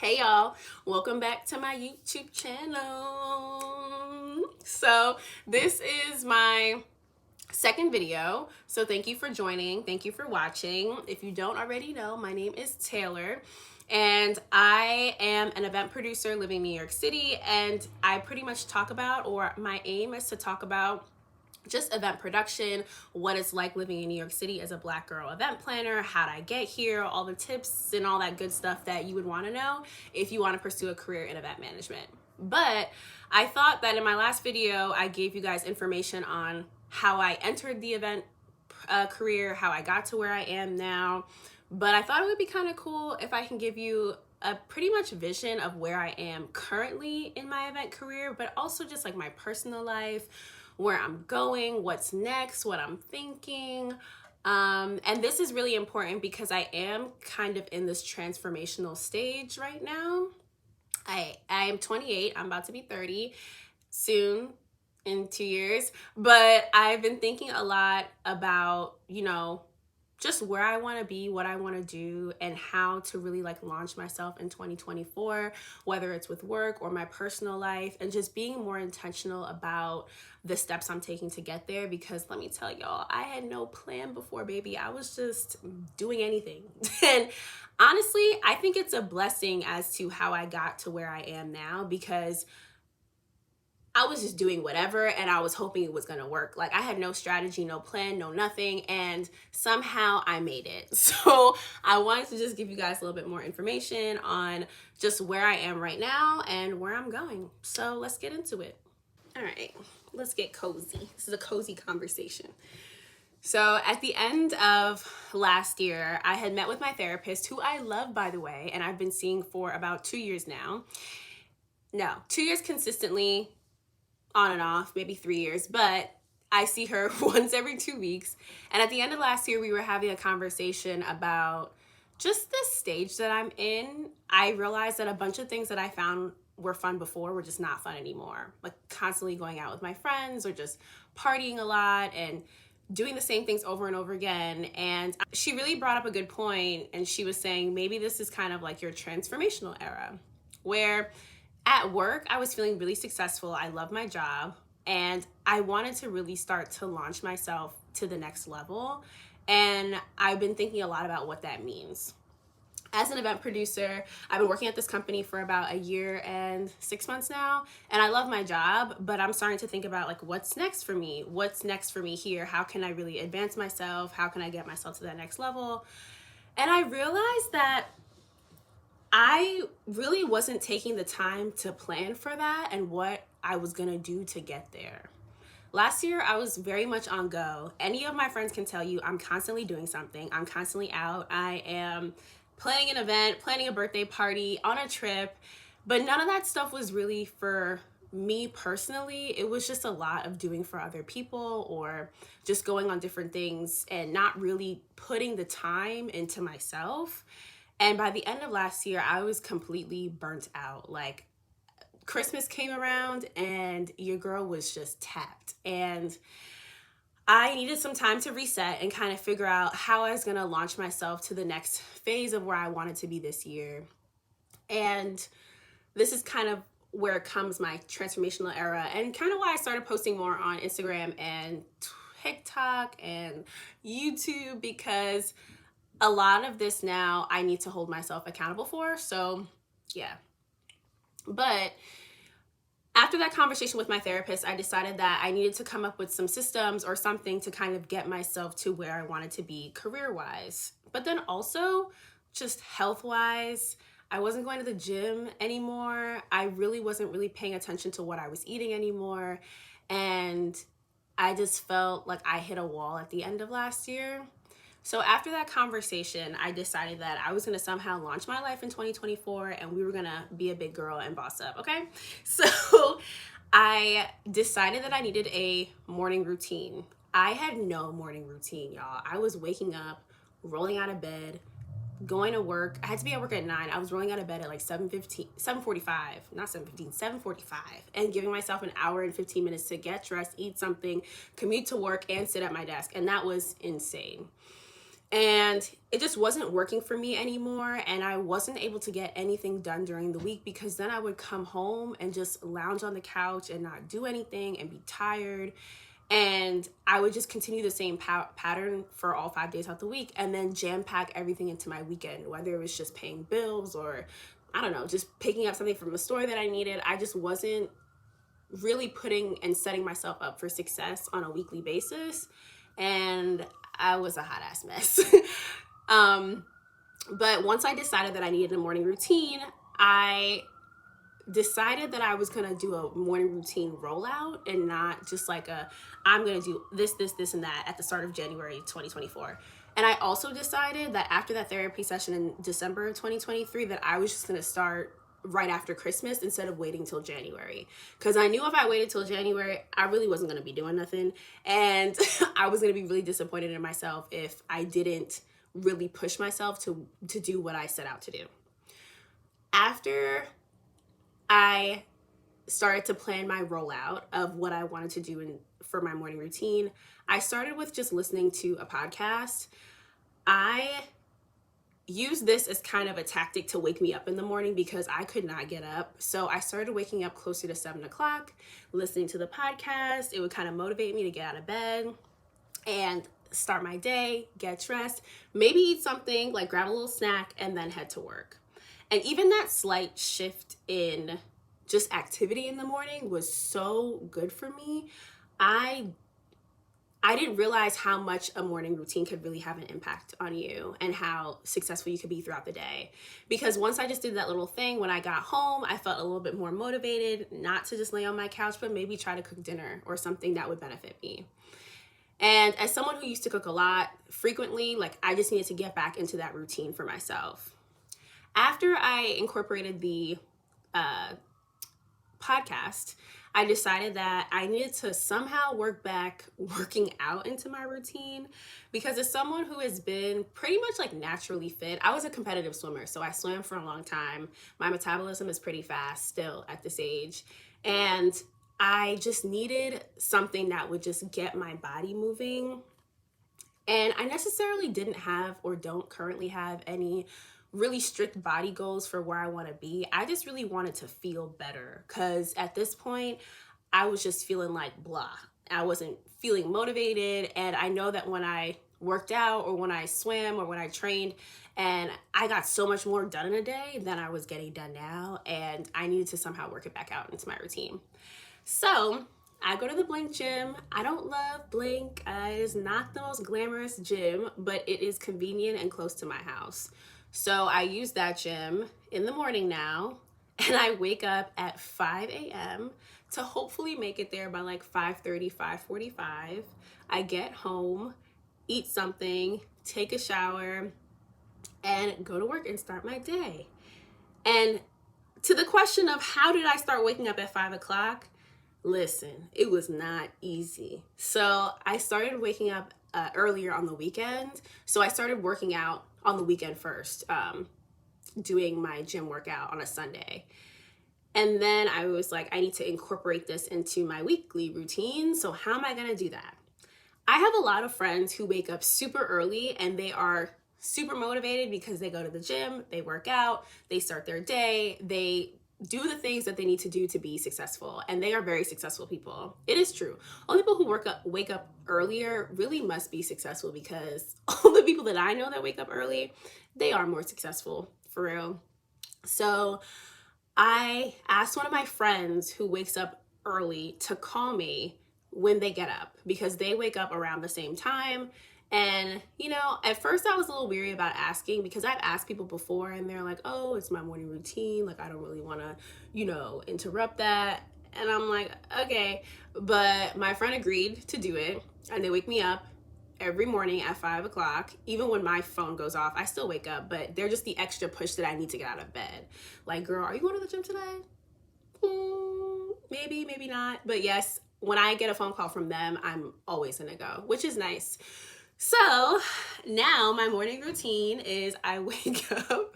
Hey y'all, welcome back to my YouTube channel. So this is my second video. So thank you for joining. Thank you for watching. If you don't already know, my name is Taylor and I am an event producer living in New York City, and I pretty much talk about, or my aim is to talk about, just event production, what it's like living in New York City as a Black girl event planner, how'd I get here, all the tips and all that good stuff that you would want to know if you want to pursue a career in event management. But I thought that in my last video, I gave you guys information on how I entered the event career, how I got to where I am now. But I thought it would be kind of cool if I can give you a pretty much vision of where I am currently in my event career, but also just like my personal life, where I'm going, what's next, what I'm thinking. And this is really important because I am kind of in this transformational stage right now. I am 28, I'm about to be 30 soon, in 2 years, but I've been thinking a lot about, just where I want to be, what I want to do, and how to really like launch myself in 2024, whether it's with work or my personal life, and just being more intentional about the steps I'm taking to get there. Because let me tell y'all, I had no plan before, baby. I was just doing anything. And honestly, I think it's a blessing as to how I got to where I am now, because I was just doing whatever and I was hoping it was going to work. Like, I had no strategy, no plan, no nothing, and somehow I made it. So I wanted to just give you guys a little bit more information on just where I am right now and where I'm going. So let's get into it. All right, let's get cozy. This is a cozy conversation. So at the end of last year, I had met with my therapist, who I love, by the way, and I've been seeing for about 2 years now. No, 2 years consistently, on and off, maybe 3 years, but I see her once every 2 weeks. And at the end of last year, we were having a conversation about just the stage that I'm in. I realized that a bunch of things that I found were fun before were just not fun anymore. Like constantly going out with my friends or just partying a lot and doing the same things over and over again. And she really brought up a good point, and she was saying maybe this is kind of like your transformational era, where at work, I was feeling really successful. I love my job, and I wanted to really start to launch myself to the next level. And I've been thinking a lot about what that means. As an event producer, I've been working at this company for about 1 year and 6 months now, and I love my job, but I'm starting to think about like, what's next for me? What's next for me here? How can I really advance myself? How can I get myself to that next level? And I realized that I really wasn't taking the time to plan for that and what I was going to do to get there. Last year, I was very much on go. Any of my friends can tell you I'm constantly doing something. I'm constantly out. I am planning an event, planning a birthday party, on a trip, but none of that stuff was really for me personally. It was just a lot of doing for other people or just going on different things and not really putting the time into myself. And by the end of last year, I was completely burnt out. Like, Christmas came around and your girl was just tapped. And I needed some time to reset and kind of figure out how I was going to launch myself to the next phase of where I wanted to be this year. And this is kind of where comes my transformational era, and kind of why I started posting more on Instagram and TikTok and YouTube, because a lot of this now I need to hold myself accountable for. So yeah. But after that conversation with my therapist, I decided that I needed to come up with some systems or something to kind of get myself to where I wanted to be career-wise. But then also just health-wise, I wasn't going to the gym anymore. I really wasn't really paying attention to what I was eating anymore. And I just felt like I hit a wall at the end of last year. So after that conversation, I decided that I was going to somehow launch my life in 2024, and we were going to be a big girl and boss up, okay? So I decided that I needed a morning routine. I had no morning routine, y'all. I was waking up, rolling out of bed, going to work. I had to be at work at 9. I was rolling out of bed at like 7:45, and giving myself an hour and 15 minutes to get dressed, eat something, commute to work, and sit at my desk. And that was insane. And it just wasn't working for me anymore. And I wasn't able to get anything done during the week because then I would come home and just lounge on the couch and not do anything and be tired. And I would just continue the same pattern for all 5 days out the week and then jam pack everything into my weekend, whether it was just paying bills or, I don't know, just picking up something from a store that I needed. I just wasn't really putting and setting myself up for success on a weekly basis. And I was a hot ass mess. But once I decided that I needed a morning routine, I decided that I was going to do a morning routine rollout and not just like I'm going to do this, and that at the start of January 2024. And I also decided that after that therapy session in December of 2023, that I was just going to start right after Christmas instead of waiting till January. Because I knew if I waited till January, I really wasn't going to be doing nothing. And I was going to be really disappointed in myself if I didn't really push myself to do what I set out to do. After I started to plan my rollout of what I wanted to do for my morning routine, I started with just listening to a podcast. I use this as kind of a tactic to wake me up in the morning because I could not get up. So I started waking up closer to 7 o'clock, listening to the podcast. It would kind of motivate me to get out of bed and start my day, get dressed, maybe eat something, like grab a little snack, and then head to work. And even that slight shift in just activity in the morning was so good for me. I didn't realize how much a morning routine could really have an impact on you and how successful you could be throughout the day. Because once I just did that little thing, when I got home, I felt a little bit more motivated not to just lay on my couch, but maybe try to cook dinner or something that would benefit me. And as someone who used to cook a lot frequently, like I just needed to get back into that routine for myself. After I incorporated the podcast, I decided that I needed to somehow work back working out into my routine, because as someone who has been pretty much like naturally fit, I was a competitive swimmer, so I swam for a long time. My metabolism is pretty fast still at this age, and I just needed something that would just get my body moving. And I necessarily didn't have or don't currently have any really strict body goals for where I want to be. I just really wanted to feel better, because at this point I was just feeling like blah. I wasn't feeling motivated, and I know that when I worked out or when I swam or when I trained, and I got so much more done in a day than I was getting done now, and I needed to somehow work it back out into my routine. So I go to the Blink gym. I don't love Blink. It is not the most glamorous gym, but it is convenient and close to my house. So I use that gym in the morning now, and I wake up at 5 a.m. to hopefully make it there by like 5:30, 5:45. I get home, eat something, take a shower, and go to work and start my day. And to the question of how did I start waking up at 5 o'clock? Listen, it was not easy. So I started waking up earlier on the weekend. So I started working out on the weekend first, doing my gym workout on a Sunday. And then I was like, I need to incorporate this into my weekly routine. So how am I going to do that? I have a lot of friends who wake up super early and they are super motivated because they go to the gym, they work out, they start their day, they do the things that they need to do to be successful, and they are very successful people. It is true. All the people who wake up earlier really must be successful, because all the people that I know that wake up early, they are more successful, for real. So I asked one of my friends who wakes up early to call me when they get up, because they wake up around the same time. And, you know, at first I was a little weary about asking, because I've asked people before and they're like, oh, it's my morning routine. Like, I don't really want to, interrupt that. And I'm like, okay. But my friend agreed to do it, and they wake me up every morning at 5 o'clock. Even when my phone goes off, I still wake up, but they're just the extra push that I need to get out of bed. Like, girl, are you going to the gym today? Maybe, maybe not. But yes, when I get a phone call from them, I'm always going to go, which is nice. So now my morning routine is I wake up,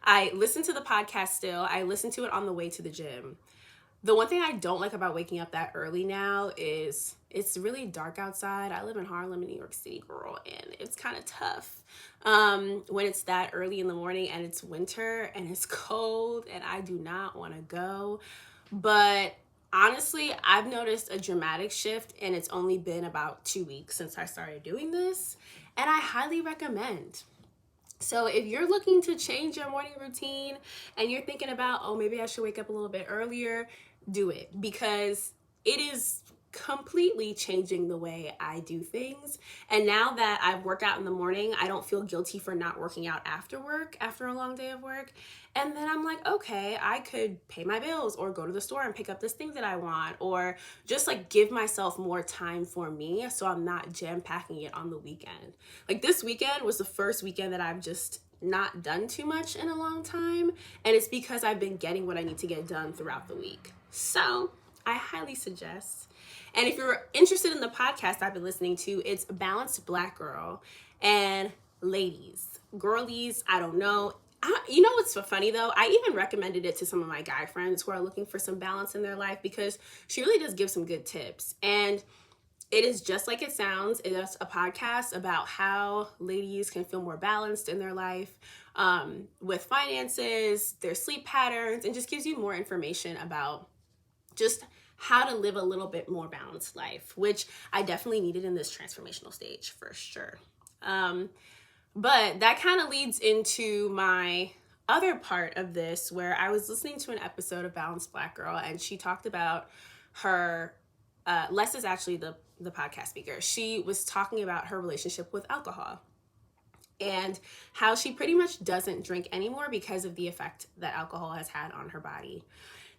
I listen to the podcast still, I listen to it on the way to the gym. The one thing I don't like about waking up that early now is it's really dark outside. I live in Harlem, in New York City, girl, and it's kind of tough when it's that early in the morning and it's winter and it's cold and I do not want to go. But honestly, I've noticed a dramatic shift, and it's only been about 2 weeks since I started doing this, and I highly recommend. So if you're looking to change your morning routine and you're thinking about, oh, maybe I should wake up a little bit earlier, do it, because it is completely changing the way I do things. And now that I've worked out in the morning, I don't feel guilty for not working out after work, after a long day of work. And then I'm like, okay, I could pay my bills or go to the store and pick up this thing that I want, or just like give myself more time for me so I'm not jam packing it on the weekend. Like this weekend was the first weekend that I've just not done too much in a long time. And it's because I've been getting what I need to get done throughout the week. So I highly suggest. And if you're interested in the podcast I've been listening to, it's Balanced Black Girl. And ladies, girlies, I don't know. You know what's so funny though? I even recommended it to some of my guy friends who are looking for some balance in their life, because she really does give some good tips. And it is just like it sounds. It is a podcast about how ladies can feel more balanced in their life with finances, their sleep patterns, and just gives you more information about just how to live a little bit more balanced life, which I definitely needed in this transformational stage for sure. But that kind of leads into my other part of this, where I was listening to an episode of Balanced Black Girl, and she talked about her, Les is actually the podcast speaker. She was talking about her relationship with alcohol and how she pretty much doesn't drink anymore because of the effect that alcohol has had on her body.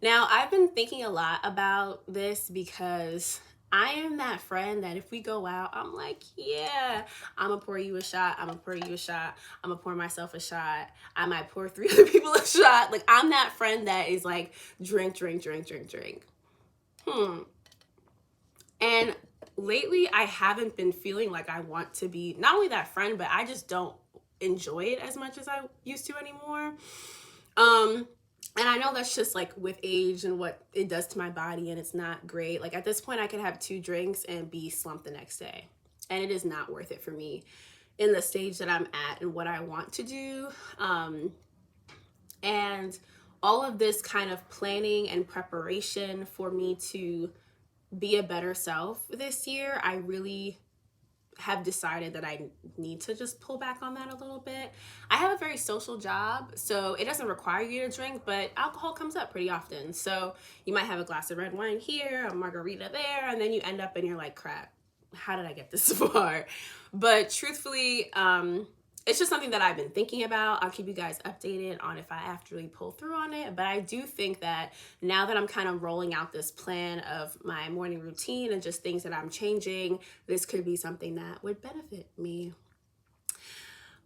Now, I've been thinking a lot about this because I am that friend that if we go out, I'm like, yeah, I'm gonna pour you a shot. I'm gonna pour you a shot. I'm gonna pour myself a shot. I might pour 3 other people a shot. Like, I'm that friend that is like, drink, drink, drink, drink, drink. And lately, I haven't been feeling like I want to be not only that friend, but I just don't enjoy it as much as I used to anymore. And I know that's just like with age and what it does to my body, and it's not great. Like at this point, I could have 2 drinks and be slumped the next day. And it is not worth it for me in the stage that I'm at and what I want to do. And all of this kind of planning and preparation for me to be a better self this year, I really have decided that I need to just pull back on that a little bit. I have a very social job, so it doesn't require you to drink, but alcohol comes up pretty often. So you might have a glass of red wine here, a margarita there, and then you end up and you're like, crap, how did I get this far? But truthfully, it's just something that I've been thinking about. I'll keep you guys updated on if I actually pull through on it. But I do think that now that I'm kind of rolling out this plan of my morning routine and just things that I'm changing, this could be something that would benefit me.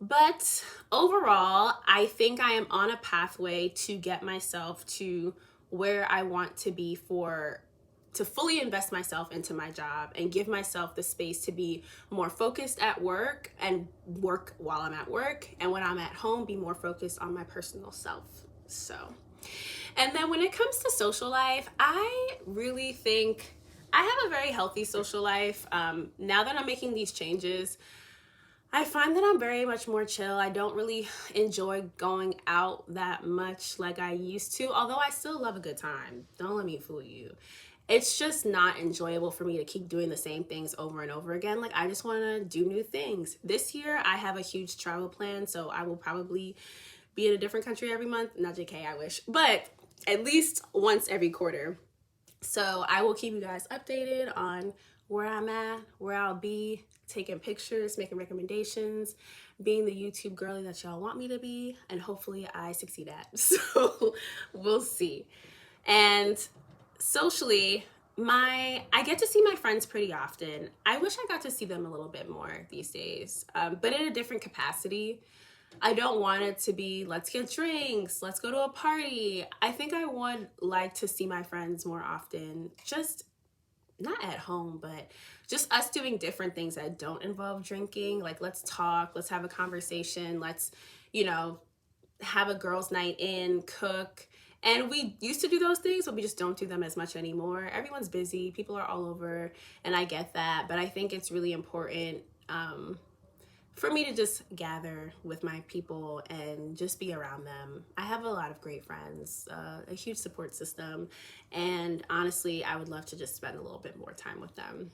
But overall, I think I am on a pathway to get myself to where I want to be to fully invest myself into my job and give myself the space to be more focused at work and work while I'm at work. And when I'm at home, be more focused on my personal self. So, and then when it comes to social life, I really think I have a very healthy social life. Now that I'm making these changes, I find that I'm very much more chill. I don't really enjoy going out that much like I used to, although I still love a good time. Don't let me fool you. It's just not enjoyable for me to keep doing the same things over and over again. Like, I just want to do new things. This year, I have a huge travel plan, so I will probably be in a different country every month. Not JK, I wish. But at least once every quarter. So I will keep you guys updated on where I'm at, where I'll be, taking pictures, making recommendations, being the YouTube girly that y'all want me to be, and hopefully I succeed at. So we'll see. And socially, I get to see my friends pretty often. I wish I got to see them a little bit more these days, but in a different capacity. I don't want it to be, let's get drinks, let's go to a party. I think I would like to see my friends more often, just not at home, but just us doing different things that don't involve drinking. Like, let's talk, let's have a conversation, let's, have a girls' night in, cook, And we used to do those things, but we just don't do them as much anymore. Everyone's busy, people are all over, and I get that. But I think it's really important for me to just gather with my people and just be around them. I have a lot of great friends, a huge support system, and honestly, I would love to just spend a little bit more time with them.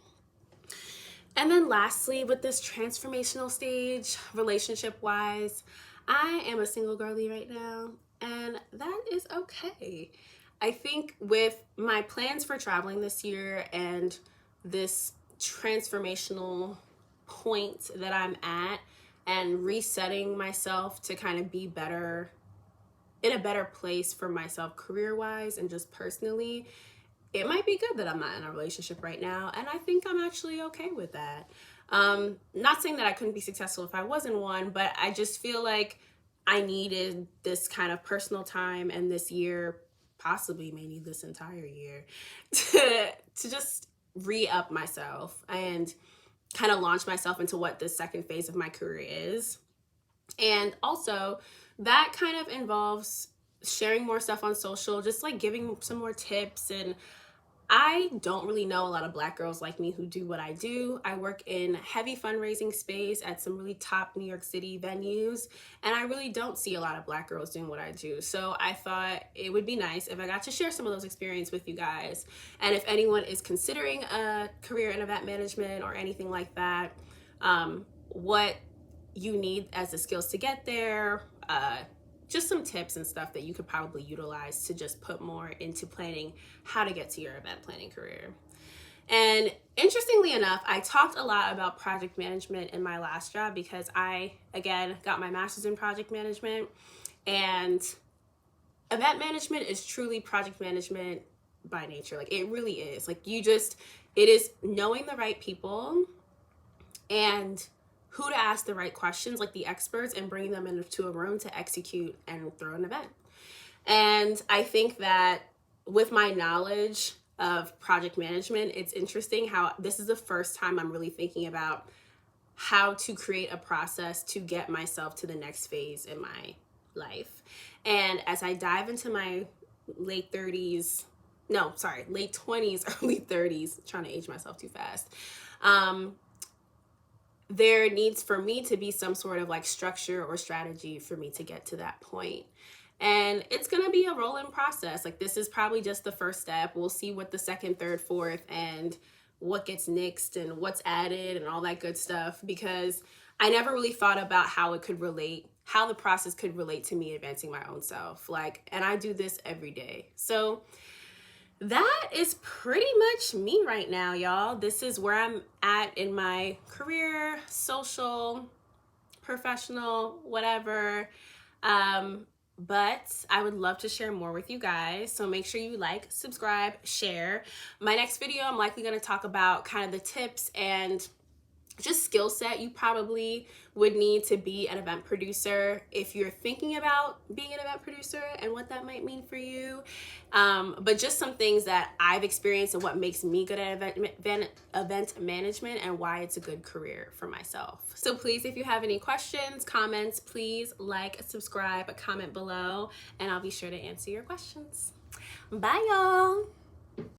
And then lastly, with this transformational stage, relationship wise, I am a single girly right now, and that is okay. I think with my plans for traveling this year and this transformational point that I'm at and resetting myself to kind of be better, in a better place for myself career wise and just personally, it might be good that I'm not in a relationship right now, and I think I'm actually okay with that. Not saying that I couldn't be successful if I was in one, but I just feel like I needed this kind of personal time, and this year possibly may need this entire year to just re-up myself and kind of launch myself into what this second phase of my career is. And also, that kind of involves sharing more stuff on social, just like giving some more tips. And I don't really know a lot of Black girls like me who do what I do. I work in heavy fundraising space at some really top New York City venues, and I really don't see a lot of Black girls doing what I do. So I thought it would be nice if I got to share some of those experiences with you guys. And if anyone is considering a career in event management or anything like that, what you need as the skills to get there, just some tips and stuff that you could probably utilize to just put more into planning how to get to your event planning career. And interestingly enough, I talked a lot about project management in my last job because I, again, got my master's in project management, and event management is truly project management by nature. Like, it really is. Like, it is knowing the right people and who to ask the right questions, like the experts, and bringing them into a room to execute and throw an event. And I think that with my knowledge of project management, it's interesting how this is the first time I'm really thinking about how to create a process to get myself to the next phase in my life. And as I dive into my late 20s, early 30s, trying to age myself too fast, there needs for me to be some sort of like structure or strategy for me to get to that point. And it's going to be a rolling process. Like, this is probably just the first step. We'll see what the second, third, fourth, and what gets nixed and what's added and all that good stuff, because I never really thought about how the process could relate to me advancing my own self. And I do this every day. So that is pretty much me right now, y'all. This is where I'm at in my career, social, professional, whatever. But I would love to share more with you guys. So make sure you like, subscribe, share. My next video, I'm likely going to talk about kind of the tips and just skill set you probably would need to be an event producer if you're thinking about being an event producer, and what that might mean for you. But just some things that I've experienced and what makes me good at event management and why it's a good career for myself. So please, if you have any questions, comments, please like, subscribe, comment below, and I'll be sure to answer your questions. Bye, y'all.